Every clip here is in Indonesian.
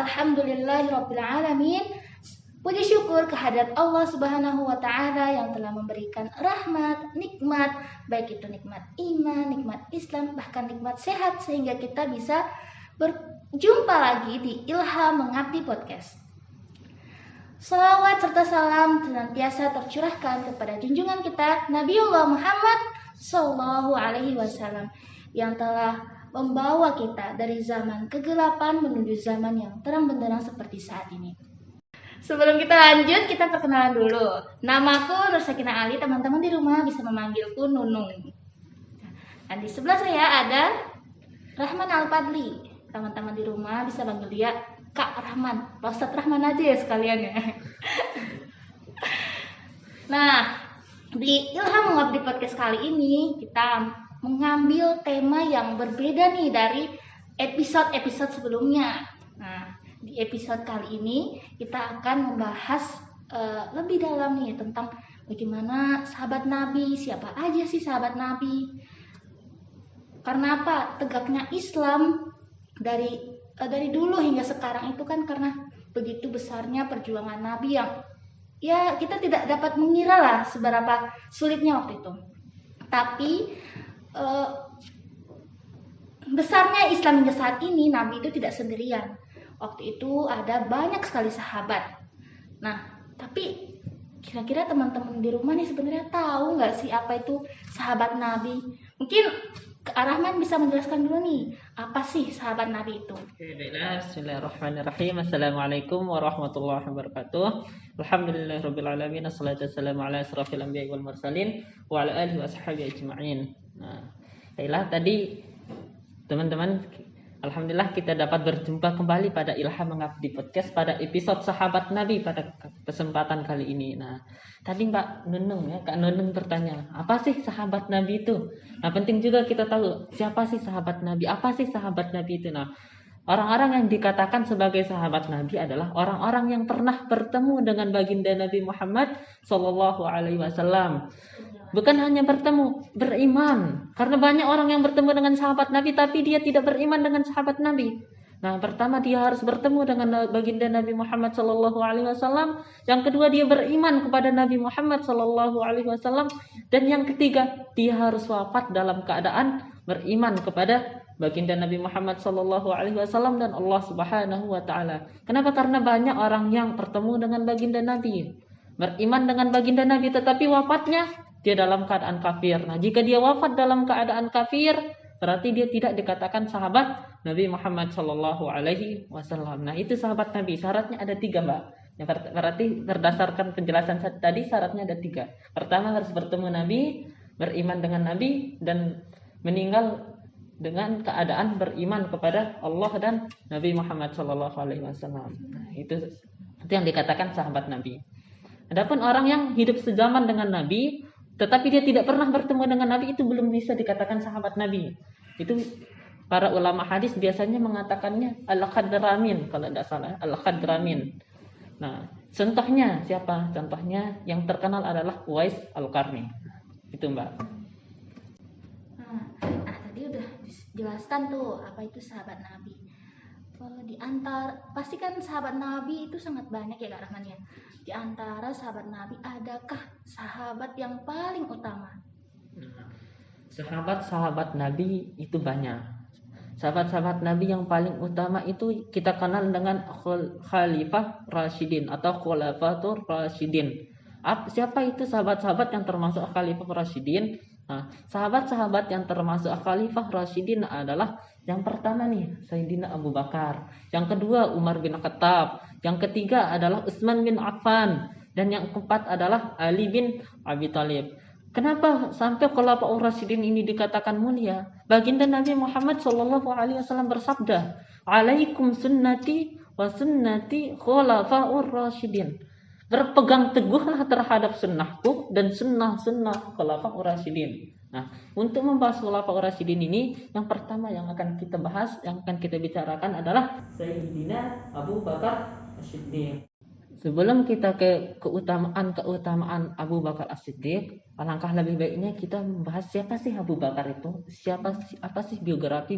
Alhamdulillahirabbil alamin. Puji syukur kehadirat Allah Subhanahu wa taala yang telah memberikan rahmat, nikmat, baik itu nikmat iman, nikmat Islam, bahkan nikmat sehat sehingga kita bisa berjumpa lagi di Ilham Mengabdi Podcast. Salawat serta salam senantiasa tercurahkan kepada junjungan kita Nabiullah Muhammad Sallallahu Alaihi Wasallam yang telah membawa kita dari zaman kegelapan menuju zaman yang terang benderang seperti saat ini. Sebelum kita lanjut, kita perkenalan dulu. Namaku Nur Sakinah Ali, teman-teman di rumah bisa memanggilku Nunung. Dan di sebelah saya ada Rahman Al-Padli. Teman-teman di rumah bisa panggil dia Kak Rahman. Ustadz Rahman aja ya sekalian ya. Nah, di Ilham Mengabdi Podcast kali ini kita mengambil tema yang berbeda nih dari episode-episode sebelumnya. Nah, di episode kali ini kita akan membahas lebih dalam nih tentang bagaimana sahabat Nabi, siapa aja sih sahabat Nabi. Karena apa? Tegaknya Islam dari dulu hingga sekarang itu kan karena begitu besarnya perjuangan Nabi yang ya kita tidak dapat mengira lah seberapa sulitnya waktu itu. Tapi besarnya Islam hingga saat ini, Nabi itu tidak sendirian. Waktu itu ada banyak sekali sahabat. Nah, tapi kira-kira teman-teman di rumah nih sebenarnya tahu nggak sih apa itu sahabat Nabi? Mungkin Kak Rahman bisa menjelaskan dulu nih, apa sih sahabat Nabi itu? Baiklah, bismillahirrahmanirrahim. Assalamualaikum warahmatullahi wabarakatuh. Alhamdulillahirabbil alamin, wassalatu wassalamu ala asrofil anbiya'i wal mursalin wa ala alihi washabihi ajma'in. Nah, baiklah tadi teman-teman, alhamdulillah kita dapat berjumpa kembali pada Ilham Mengabdi Podcast pada episode sahabat Nabi pada kesempatan kali ini. Nah, tadi Mbak Nunung ya, Kak Nunung bertanya, apa sih sahabat Nabi itu? Nah, penting juga kita tahu siapa sih sahabat Nabi, apa sih sahabat Nabi itu. Nah, orang-orang yang dikatakan sebagai sahabat Nabi adalah orang-orang yang pernah bertemu dengan baginda Nabi Muhammad Sallallahu Alaihi Wasallam. Bukan hanya bertemu, beriman. Karena banyak orang yang bertemu dengan sahabat Nabi tapi dia tidak beriman dengan sahabat Nabi. Nah, pertama dia harus bertemu dengan baginda Nabi Muhammad sallallahu alaihi wasallam. Yang kedua dia beriman kepada Nabi Muhammad sallallahu alaihi wasallam, dan yang ketiga dia harus wafat dalam keadaan beriman kepada baginda Nabi Muhammad sallallahu alaihi wasallam dan Allah Subhanahu wa taala. Kenapa? Karena banyak orang yang bertemu dengan baginda Nabi, beriman dengan baginda Nabi, tetapi wafatnya dia dalam keadaan kafir. Nah, jika dia wafat dalam keadaan kafir, berarti dia tidak dikatakan sahabat Nabi Muhammad Sallallahu Alaihi Wasallam. Nah, itu sahabat Nabi. Syaratnya ada 3, Mbak. Yang berarti berdasarkan penjelasan tadi syaratnya ada 3. Pertama harus bertemu Nabi, beriman dengan Nabi, dan meninggal dengan keadaan beriman kepada Allah dan Nabi Muhammad Sallallahu Alaihi Wasallam. Nah, itu yang dikatakan sahabat Nabi. Adapun orang yang hidup sezaman dengan Nabi tetapi dia tidak pernah bertemu dengan Nabi, itu belum bisa dikatakan sahabat Nabi. Itu para ulama hadis biasanya mengatakannya al-khadramin, kalau tidak salah, al-khadramin. Nah, contohnya siapa? Contohnya yang terkenal adalah Uwais Al-Qarni. Itu, Mbak. Nah, tadi udah dijelaskan tuh apa itu sahabat Nabi. Pasti kan sahabat Nabi itu sangat banyak ya Kak Rahman ya. Di antara sahabat Nabi, adakah sahabat yang paling utama? Sahabat-sahabat Nabi itu banyak. Sahabat-sahabat Nabi yang paling utama itu kita kenal dengan Khalifah Rasyidin atau Khulafatur Rasyidin. Siapa itu sahabat-sahabat yang termasuk Khalifah Rasyidin? Nah, sahabat-sahabat yang termasuk Khalifah Rasyidin adalah yang pertama nih Sayyidina Abu Bakar, yang kedua Umar bin Khattab, yang ketiga adalah Utsman bin Affan, dan yang keempat adalah Ali bin Abi Thalib. Kenapa sampai Khulafaur Rasyidin ini dikatakan mulia? Baginda Nabi Muhammad sallallahu alaihi wasallam bersabda, "Alaikum sunnati wa sunnati Khulafaur Rasyidin." Berpegang teguhlah terhadap sunnahku dan sunnah-sunnah Khulafaur Rasyidin. Nah, untuk membahas Khulafaur Rasyidin ini, yang pertama yang akan kita bahas, yang akan kita bicarakan adalah Sayyidina Abu Bakar As-Siddiq. Sebelum kita ke keutamaan Abu Bakar As-Siddiq, alangkah lebih baiknya kita membahas siapa sih Abu Bakar itu, apa sih biografi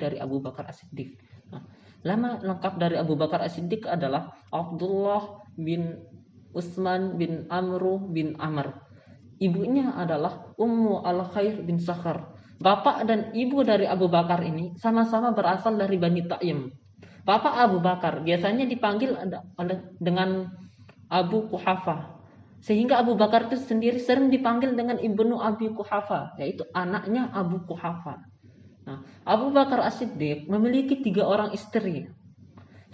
dari Abu Bakar As-Siddiq. Nah, Nama lengkap dari Abu Bakar As-Siddiq adalah Abdullah bin Utsman bin Amru bin Amr. Ibunya adalah Ummu Al-Khair bin Sakhar. Bapak dan ibu dari Abu Bakar ini sama-sama berasal dari Bani Taim. Bapak Abu Bakar biasanya dipanggil dengan Abu Quhafa. Sehingga Abu Bakar itu sendiri sering dipanggil dengan Ibnu Abi Quhafa, yaitu anaknya Abu Quhafa. Nah, Abu Bakar As-Siddiq memiliki 3 orang istri.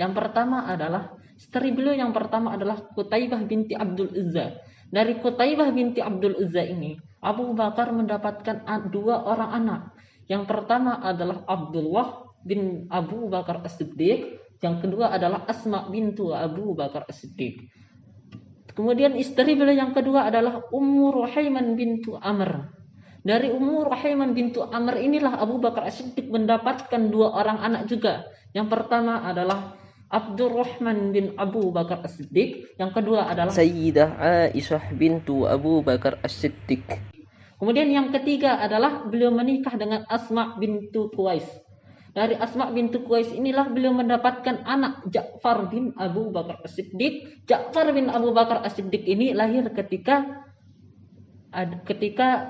Yang pertama adalah istri beliau yang pertama adalah Qutaibah binti Abdul Uzza. Dari Qutaibah binti Abdul Uzza ini, Abu Bakar mendapatkan 2 orang anak. Yang pertama adalah Abdullah bin Abu Bakar As-Siddiq, yang kedua adalah Asma bintu Abu Bakar As-Siddiq. Kemudian istri beliau yang kedua adalah Ummu Ruhaiman bintu Amr. Dari Ummu Ruhaiman bintu Amr inilah Abu Bakar As-Siddiq mendapatkan 2 orang anak juga. Yang pertama adalah Abdurrahman bin Abu Bakar As-Siddiq, yang kedua adalah Sayyidah Aisyah bintu Abu Bakar As-Siddiq. Kemudian yang ketiga adalah beliau menikah dengan Asma bintu Qais. Dari Asma bintu Qais inilah beliau mendapatkan anak Ja'far bin Abu Bakar As-Siddiq. Ja'far bin Abu Bakar As-Siddiq ini lahir ketika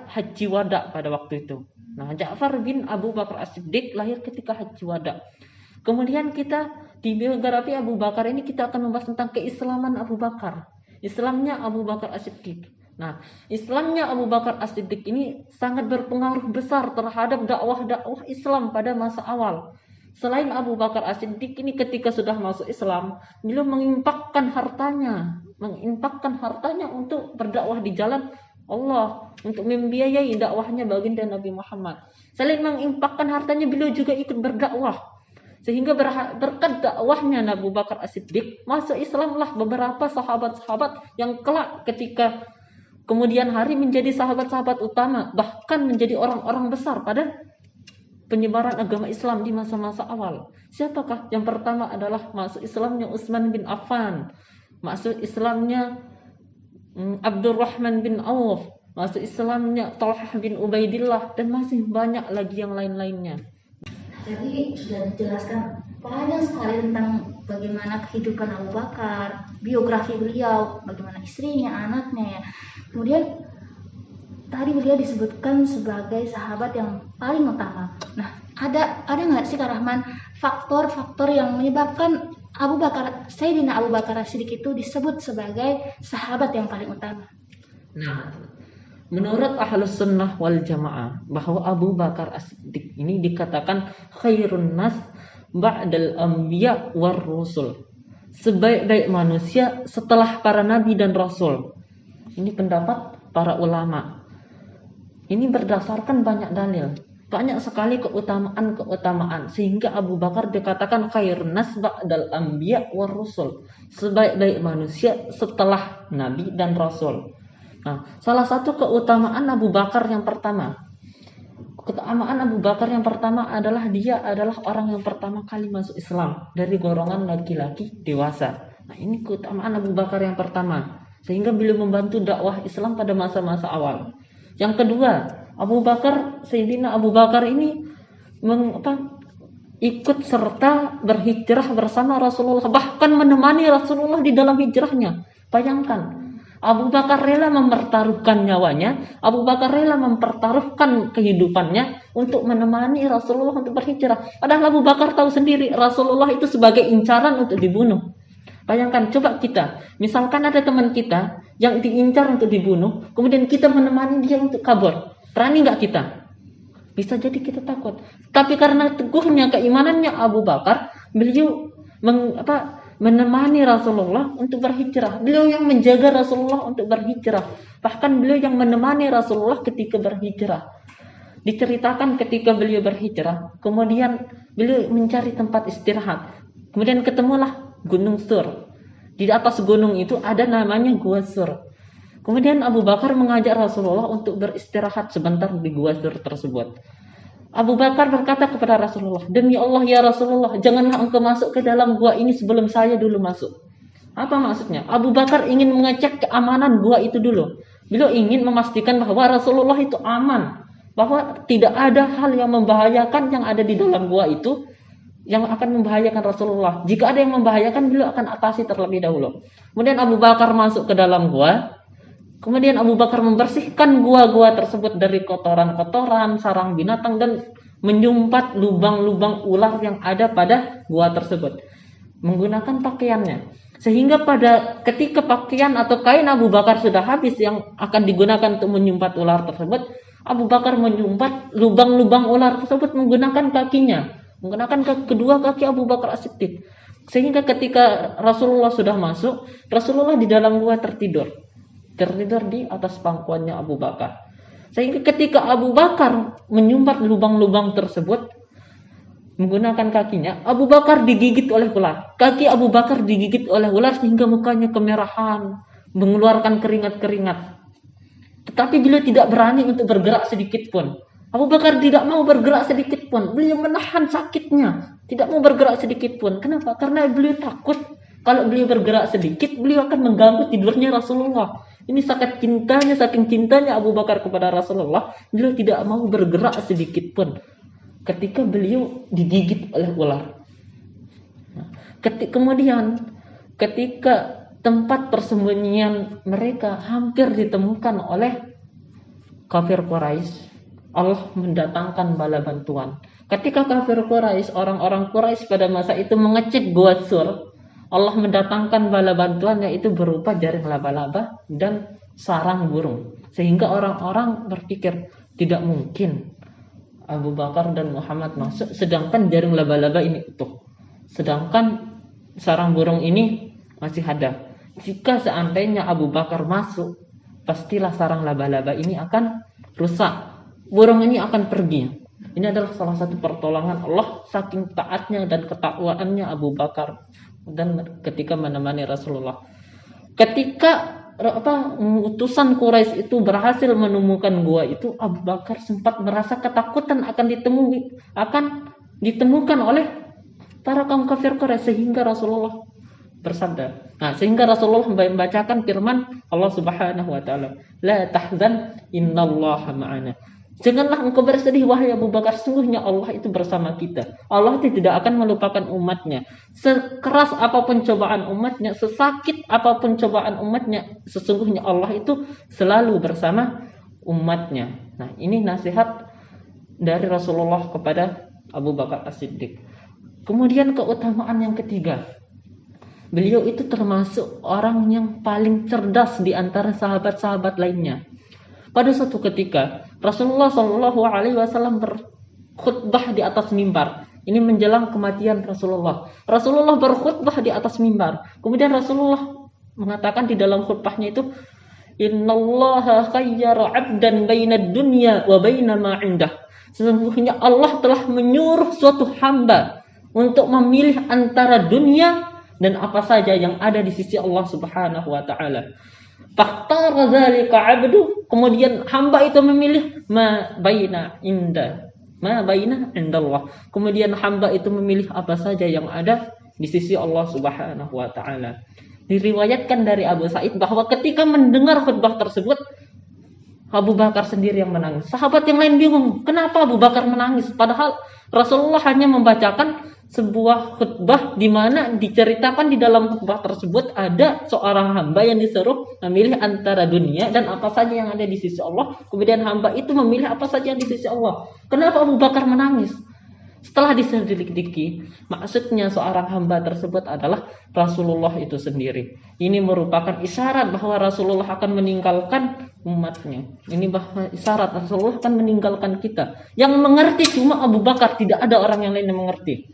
Haji Wada pada waktu itu. Nah, Ja'far bin Abu Bakar As-Siddiq lahir ketika Haji Wada. Kemudian kita di biografi Abu Bakar ini kita akan membahas tentang keislaman Abu Bakar. Islamnya Abu Bakar As-Siddiq. Nah, Islamnya Abu Bakar As-Siddiq ini sangat berpengaruh besar terhadap dakwah Islam pada masa awal. Selain Abu Bakar As-Siddiq ini ketika sudah masuk Islam, beliau menginfakkan hartanya untuk berdakwah di jalan Allah, untuk membiayai dakwahnya baginda Nabi Muhammad. Selain menginfakkan hartanya, beliau juga ikut berdakwah. Sehingga berkat dakwahnya Abu Bakar As-Siddiq, masuk Islamlah beberapa sahabat-sahabat yang kelak ketika kemudian hari menjadi sahabat-sahabat utama, bahkan menjadi orang-orang besar pada penyebaran agama Islam di masa-masa awal. Siapakah? Yang pertama adalah masuk Islamnya Utsman bin Affan, masuk Islamnya Abdurrahman bin Auf, masuk Islamnya Talhah bin Ubaidillah, dan masih banyak lagi yang lain-lainnya. Jadi sudah dijelaskan panjang sekali tentang bagaimana kehidupan Abu Bakar, biografi beliau, bagaimana istrinya, anaknya ya. Kemudian tadi beliau disebutkan sebagai sahabat yang paling utama. Nah, ada nggak sih Kak Rahman faktor-faktor yang menyebabkan Sayyidina Abu Bakar As-Siddiq itu disebut sebagai sahabat yang paling utama? Nah, menurut Ahlus Sunnah wal Jamaah bahwa Abu Bakar As-Siddiq ini dikatakan khairun nas ba'dal anbiya war rusul. Sebaik-baik manusia setelah para nabi dan rasul. Ini pendapat para ulama. Ini berdasarkan banyak dalil. Banyak sekali keutamaan sehingga Abu Bakar dikatakan khairun nas ba'dal anbiya war rusul. Sebaik-baik manusia setelah nabi dan rasul. Nah, salah satu keutamaan Abu Bakar yang pertama. Keutamaan Abu Bakar yang pertama adalah dia adalah orang yang pertama kali masuk Islam dari golongan laki-laki dewasa. Nah, ini keutamaan Abu Bakar yang pertama. Sehingga beliau membantu dakwah Islam pada masa-masa awal. Yang kedua, Sayyidina Abu Bakar ini ikut serta berhijrah bersama Rasulullah, bahkan menemani Rasulullah di dalam hijrahnya. Bayangkan, Abu Bakar rela mempertaruhkan nyawanya, Abu Bakar rela mempertaruhkan kehidupannya untuk menemani Rasulullah untuk berhijrah. Padahal Abu Bakar tahu sendiri Rasulullah itu sebagai incaran untuk dibunuh. Bayangkan, coba kita, misalkan ada teman kita yang diincar untuk dibunuh, kemudian kita menemani dia untuk kabur. Berani nggak kita? Bisa jadi kita takut. Tapi karena teguhnya keimanannya Abu Bakar, beliau menemani Rasulullah untuk berhijrah. Beliau yang menjaga Rasulullah untuk berhijrah. Bahkan beliau yang menemani Rasulullah ketika berhijrah. Diceritakan ketika beliau berhijrah, kemudian beliau mencari tempat istirahat. Kemudian ketemulah Gunung Sur. Di atas gunung itu ada namanya Gua Sur. Kemudian Abu Bakar mengajak Rasulullah untuk beristirahat sebentar di Gua Sur tersebut. Abu Bakar berkata kepada Rasulullah, "Demi Allah ya Rasulullah, janganlah engkau masuk ke dalam gua ini sebelum saya dulu masuk." Apa maksudnya? Abu Bakar ingin mengecek keamanan gua itu dulu. Beliau ingin memastikan bahwa Rasulullah itu aman, bahwa tidak ada hal yang membahayakan yang ada di dalam gua itu yang akan membahayakan Rasulullah. Jika ada yang membahayakan, beliau akan atasi terlebih dahulu. Kemudian Abu Bakar masuk ke dalam gua. Kemudian Abu Bakar membersihkan gua-gua tersebut dari kotoran-kotoran, sarang binatang, dan menyumpat lubang-lubang ular yang ada pada gua tersebut menggunakan pakaiannya. Sehingga pada ketika pakaian atau kain Abu Bakar sudah habis yang akan digunakan untuk menyumpat ular tersebut, Abu Bakar menyumpat lubang-lubang ular tersebut menggunakan kakinya, menggunakan kedua kaki Abu Bakar As-Siddiq. Sehingga ketika Rasulullah sudah masuk, Rasulullah di dalam gua tertidur di atas pangkuannya Abu Bakar. Sehingga ketika Abu Bakar menyumpat lubang-lubang tersebut menggunakan kakinya, Abu Bakar digigit oleh ular. Kaki Abu Bakar digigit oleh ular sehingga mukanya kemerahan, mengeluarkan keringat-keringat. Tetapi beliau tidak berani untuk bergerak sedikit pun. Abu Bakar tidak mau bergerak sedikit pun. Beliau menahan sakitnya, tidak mau bergerak sedikit pun. Kenapa? Karena beliau takut kalau beliau bergerak sedikit, beliau akan mengganggu tidurnya Rasulullah. Ini saking cintanya Abu Bakar kepada Rasulullah, beliau tidak mau bergerak sedikit pun ketika beliau digigit oleh ular. Kemudian ketika tempat persembunyian mereka hampir ditemukan oleh kafir Quraisy, Allah mendatangkan bala bantuan. Ketika kafir Quraisy, orang-orang Quraisy pada masa itu mengecek Gua Sur, Allah mendatangkan bala bantuan yaitu berupa jaring laba-laba dan sarang burung. Sehingga orang-orang berpikir tidak mungkin Abu Bakar dan Muhammad masuk sedangkan jaring laba-laba ini utuh, sedangkan sarang burung ini masih ada. Jika seandainya Abu Bakar masuk, pastilah sarang laba-laba ini akan rusak, burung ini akan pergi. Ini adalah salah satu pertolongan Allah saking taatnya dan ketakwaannya Abu Bakar dan ketika menemani Rasulullah. Ketika utusan Quraisy itu berhasil menemukan gua itu, Abu Bakar sempat merasa ketakutan akan ditemukan oleh para kaum kafir Quraisy sehingga Rasulullah bersabda. Sehingga Rasulullah membacakan firman Allah Subhanahu wa taala, "La tahzan innallaha ma'ana." Janganlah engkau bersedih wahai Abu Bakar, sungguhnya Allah itu bersama kita. Allah itu tidak akan melupakan umatnya. Sekeras apapun cobaan umatnya, sesakit apapun cobaan umatnya, sesungguhnya Allah itu selalu bersama umatnya. Nah, ini nasihat dari Rasulullah kepada Abu Bakar As-Siddiq. Kemudian keutamaan yang ketiga, beliau itu termasuk orang yang paling cerdas di antara sahabat-sahabat lainnya. Pada suatu ketika Rasulullah Shallallahu Alaihi Wasallam berkhutbah di atas mimbar. Ini menjelang kematian Rasulullah. Rasulullah berkhutbah di atas mimbar. Kemudian Rasulullah mengatakan di dalam khutbahnya itu, Innallaha khayyara 'abdan bainad dunya wa baina ma 'indah. Sesungguhnya Allah telah menyuruh suatu hamba untuk memilih antara dunia dan apa saja yang ada di sisi Allah Subhanahu wa taala. Fakhtara dzalika 'abdu, kemudian hamba itu memilih ma baina indallah. Kemudian hamba itu memilih apa saja yang ada di sisi Allah Subhanahu wa taala. Diriwayatkan dari Abu Sa'id bahwa ketika mendengar khutbah tersebut, Abu Bakar sendiri yang menangis. Sahabat yang lain bingung, kenapa Abu Bakar menangis? Padahal Rasulullah hanya membacakan sebuah khutbah di mana diceritakan di dalam khutbah tersebut ada seorang hamba yang disuruh memilih antara dunia dan apa saja yang ada di sisi Allah. Kemudian hamba itu memilih apa saja yang di sisi Allah. Kenapa Abu Bakar menangis? Setelah diselidiki, maksudnya seorang hamba tersebut adalah Rasulullah itu sendiri. Ini merupakan isyarat bahwa Rasulullah akan meninggalkan umatnya. Ini bahwa isyarat Rasulullah akan meninggalkan kita. Yang mengerti cuma Abu Bakar, tidak ada orang yang lain yang mengerti.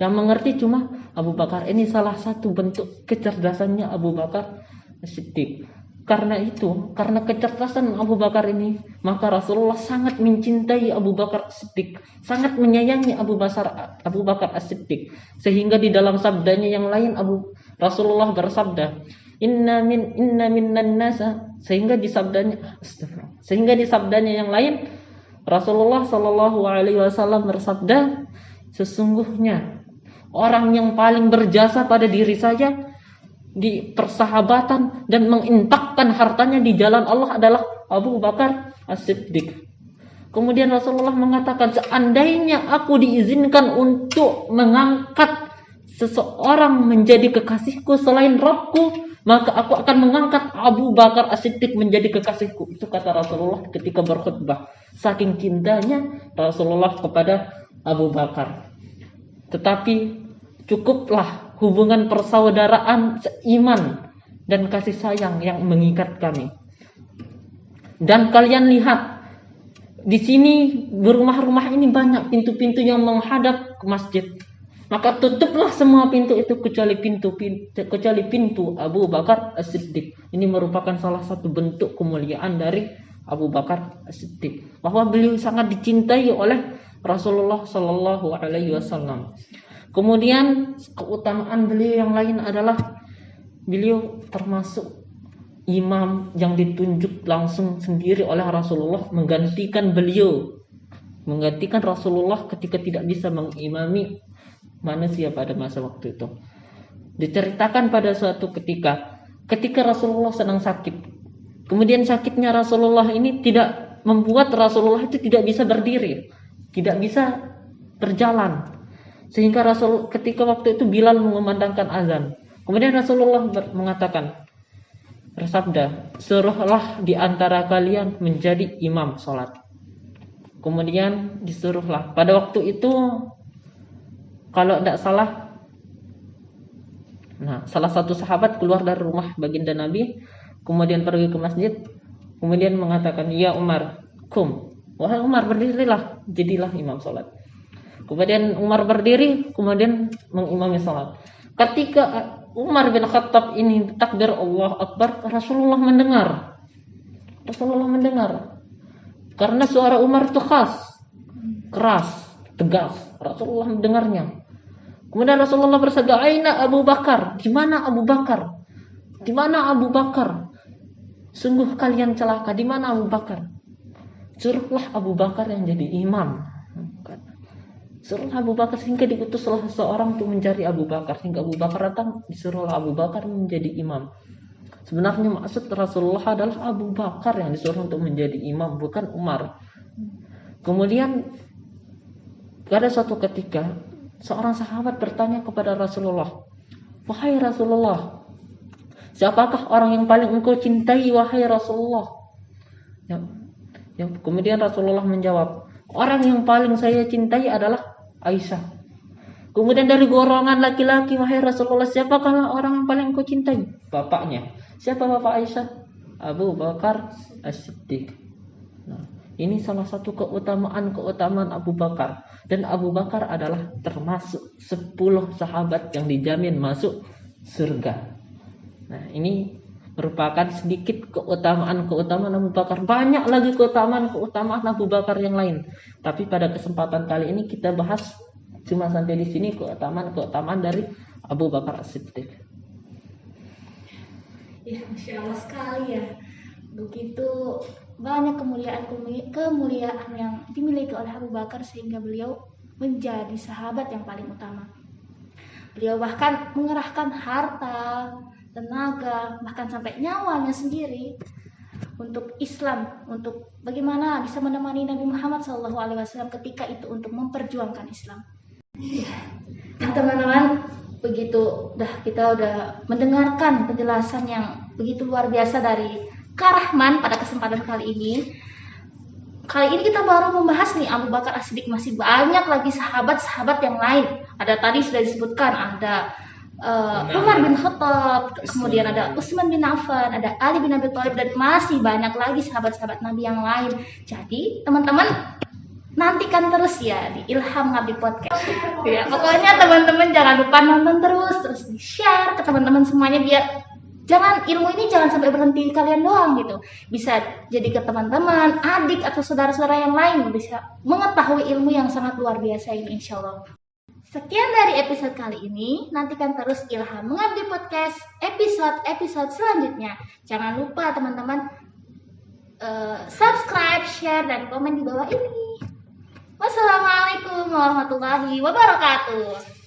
Yang mengerti cuma Abu Bakar. Ini salah satu bentuk kecerdasannya Abu Bakar As-Siddiq. Karena kecerdasan Abu Bakar ini, maka Rasulullah sangat mencintai Abu Bakar As-Siddiq, sangat menyayangi Abu Bakar As-Siddiq. Sehingga di dalam sabdanya yang lain Rasulullah bersabda, Inna minnan nasa, sehingga di sabdanya yang lain Rasulullah Shallallahu Alaihi Wasallam bersabda, sesungguhnya orang yang paling berjasa pada diri saya di persahabatan dan menginfakkan hartanya di jalan Allah adalah Abu Bakar As-Siddiq. Kemudian Rasulullah mengatakan, seandainya aku diizinkan untuk mengangkat seseorang menjadi kekasihku selain Rabbku, maka aku akan mengangkat Abu Bakar As-Siddiq menjadi kekasihku. Itu kata Rasulullah ketika berkhutbah. Saking cintanya Rasulullah kepada Abu Bakar. Tetapi cukuplah hubungan persaudaraan seiman dan kasih sayang yang mengikat kami. Dan kalian lihat, di sini berumah-rumah ini banyak pintu-pintu yang menghadap ke masjid. Maka tutuplah semua pintu itu kecuali pintu Abu Bakar As-Siddiq. Ini merupakan salah satu bentuk kemuliaan dari Abu Bakar As-Siddiq, bahwa beliau sangat dicintai oleh Rasulullah Shallallahu Alaihi Wasallam. Kemudian keutamaan beliau yang lain adalah beliau termasuk imam yang ditunjuk langsung sendiri oleh Rasulullah, menggantikan Rasulullah ketika tidak bisa mengimami manusia pada masa waktu itu. Diceritakan pada suatu ketika Rasulullah sedang sakit. Kemudian sakitnya Rasulullah ini tidak membuat Rasulullah itu tidak bisa berdiri, tidak bisa berjalan. Sehingga ketika waktu itu Bilal mengumandangkan azan. Kemudian Rasulullah bersabda, suruhlah di antara kalian menjadi imam sholat. Kemudian disuruhlah. Pada waktu itu, kalau tidak salah, salah satu sahabat keluar dari rumah baginda Nabi, kemudian pergi ke masjid, kemudian mengatakan, ya Umar, wahai Umar, berdirilah, jadilah imam sholat. Kemudian Umar berdiri, kemudian mengimami sholat. Ketika Umar bin Khattab ini takbir Allah Akbar, Rasulullah mendengar. Karena suara Umar itu keras, tegas. Rasulullah mendengarnya. Kemudian Rasulullah bersabda, "Aina Abu Bakar? Di mana Abu Bakar? Di mana Abu Bakar? Sungguh kalian celaka. Di mana Abu Bakar? Suruhlah Abu Bakar yang jadi imam." Suruh Abu Bakar, sehingga diutuslah seseorang untuk mencari Abu Bakar. Sehingga Abu Bakar datang, disuruhlah Abu Bakar menjadi imam. Sebenarnya maksud Rasulullah adalah Abu Bakar yang disuruh untuk menjadi imam, bukan Umar. Kemudian pada suatu ketika seorang sahabat bertanya kepada Rasulullah, "Wahai Rasulullah, siapakah orang yang paling engkau cintai, wahai Rasulullah?" Kemudian Rasulullah menjawab, "Orang yang paling saya cintai adalah Aisyah." Kemudian dari golongan laki-laki, "Wahai Rasulullah, siapakah orang yang paling engkau cintai?" Bapaknya. Siapa bapak Aisyah? Abu Bakar As-Siddiq. Ini salah satu keutamaan Abu Bakar. Dan Abu Bakar adalah termasuk 10 sahabat yang dijamin masuk surga. Ini merupakan sedikit keutamaan Abu Bakar. Banyak lagi keutamaan Abu Bakar yang lain. Tapi pada kesempatan kali ini kita bahas cuma sampai di sini keutamaan dari Abu Bakar As-Siddiq. Ya, Masya Allah sekali ya. Begitu banyak kemuliaan yang dimiliki oleh Abu Bakar sehingga beliau menjadi sahabat yang paling utama. Beliau bahkan mengerahkan harta, tenaga, bahkan sampai nyawanya sendiri untuk Islam, untuk bagaimana bisa menemani Nabi Muhammad SAW ketika itu untuk memperjuangkan Islam. Nah, teman-teman, kita udah mendengarkan penjelasan yang begitu luar biasa dari Kak Rahman pada kesempatan kali ini. Kali ini kita baru membahas nih Abu Bakar As-Siddiq, masih banyak lagi sahabat-sahabat yang lain. Ada tadi sudah disebutkan, ada Umar bin Khattab, kemudian ada Utsman bin Affan, ada Ali bin Abi Thalib, dan masih banyak lagi sahabat-sahabat Nabi yang lain. Jadi teman-teman nantikan terus ya di Ilham Ngabdi Podcast. Ya, pokoknya teman-teman jangan lupa nonton terus di share ke teman-teman semuanya, biar ilmu ini jangan sampai berhenti kalian doang gitu. Bisa jadi ke teman-teman, adik atau saudara-saudara yang lain bisa mengetahui ilmu yang sangat luar biasa ini, insyaallah. Sekian dari episode kali ini. Nantikan terus Ilham Mengabdi Podcast episode selanjutnya. Jangan lupa teman-teman subscribe, share, dan komen di bawah ini. Wassalamualaikum warahmatullahi wabarakatuh.